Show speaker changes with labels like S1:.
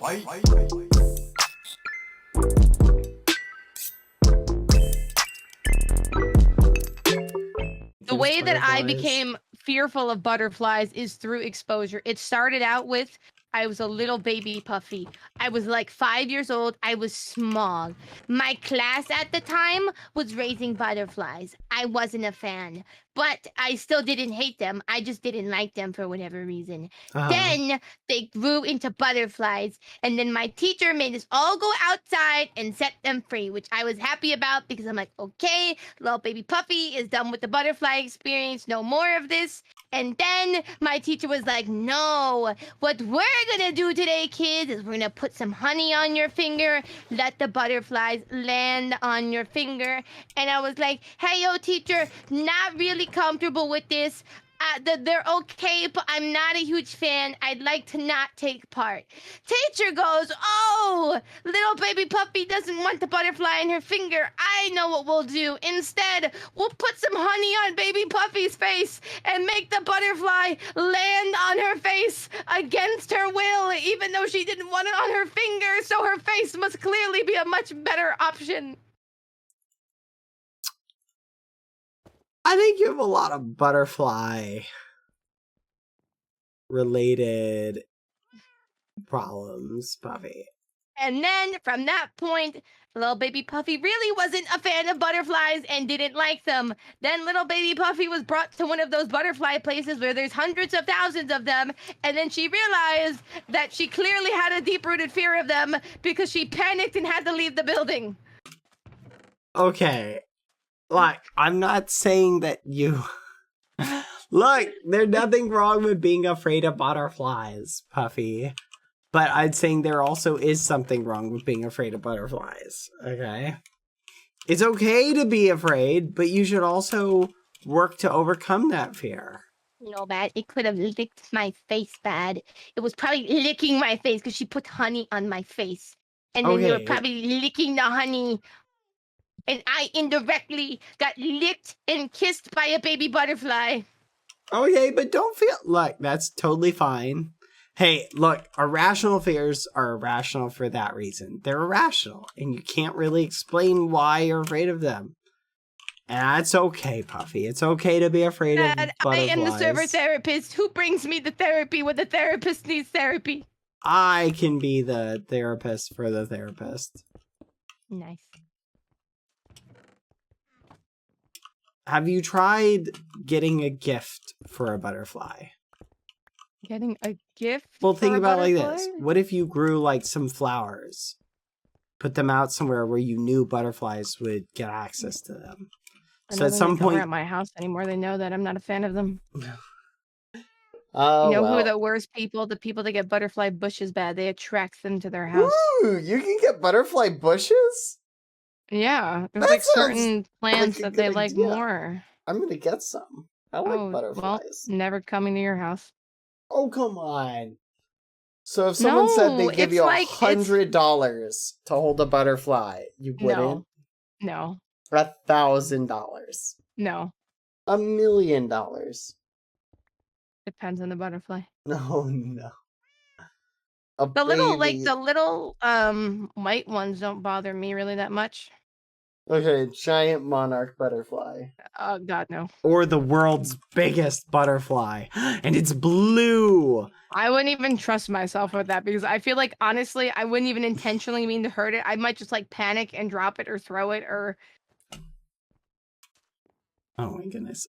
S1: The way that I became fearful of butterflies is through exposure. It started out with I was a little baby Puffy. I was like 5 years old. I was small. My class at the time was raising butterflies. I wasn't a fan, but I still didn't hate them. I just didn't like them for whatever reason. Then they grew into butterflies, and then my teacher made us all go outside and set them free, which I was happy about because I'm like, okay, little baby Puffy is done with the butterfly experience. No more of this. And then my teacher was like, no, what we're gonna do today, kids, is we're gonna put some honey on your finger, let the butterflies land on your finger. And I was like, hey, yo, teacher, not really comfortable with this. They're okay, but I'm not a huge fan. I'd like to not take part. Teacher goes, oh, little baby Puffy doesn't want the butterfly in her finger. I know what we'll do. Instead, we'll put some honey on baby Puffy's face and make the butterfly land on her face against her will, even though she didn't want it on her finger, so her face must clearly be a much better option.
S2: I think you have a lot of butterfly related problems, Puffy.
S1: And then from that point, little baby Puffy really wasn't a fan of butterflies and didn't like them. Then little baby Puffy was brought to one of those butterfly places where there's hundreds of thousands of them. And then she realized that she clearly had a deep-rooted fear of them because she panicked and had to leave the building.
S2: Okay. Like, I'm not saying that you... Look, there's nothing wrong with being afraid of butterflies, Puffy. But I'd saying there also is something wrong with being afraid of butterflies, okay? It's okay to be afraid, but you should also work to overcome that fear.
S1: No, bad. It could have licked my face bad. It was probably licking my face because she put honey on my face. And then you were probably licking the honey. And I indirectly got licked and kissed by a baby butterfly.
S2: Okay, but don't feel like that's totally fine. Hey, look, irrational fears are irrational for that reason. They're irrational, and you can't really explain why you're afraid of them. And that's okay, Puffy. It's okay to be afraid of butterflies.
S1: I am the server therapist. Who brings me the therapy when the therapist needs therapy?
S2: I can be the therapist for the therapist.
S1: Nice.
S2: Have you tried getting a gift for a butterfly?
S1: Getting a gift?
S2: Well, think about it like this. What if you grew like some flowers? Put them out somewhere where you knew butterflies would get access to them. So at some point...
S1: at my house anymore. They know that I'm not a fan of them.
S2: Oh,
S1: you know who are the worst people? The people that get butterfly bushes bad. They attract them to their house.
S2: Ooh, you can get butterfly bushes?
S1: Yeah, there's like certain plants that they like more.
S2: I'm gonna get some. I like butterflies.
S1: Well, never coming to your house.
S2: Oh, come on. So if someone said they give you $100 to hold a butterfly, you wouldn't?
S1: No.
S2: $1,000?
S1: No.
S2: $1 million?
S1: Depends on the butterfly.
S2: No.
S1: The little white ones don't bother me really that much.
S2: Okay, giant monarch butterfly.
S1: Oh God, no.
S2: Or the world's biggest butterfly, and it's blue.
S1: I wouldn't even trust myself with that because I feel like honestly, I wouldn't even intentionally mean to hurt it. I might just like panic and drop it or throw it or.
S2: Oh my goodness.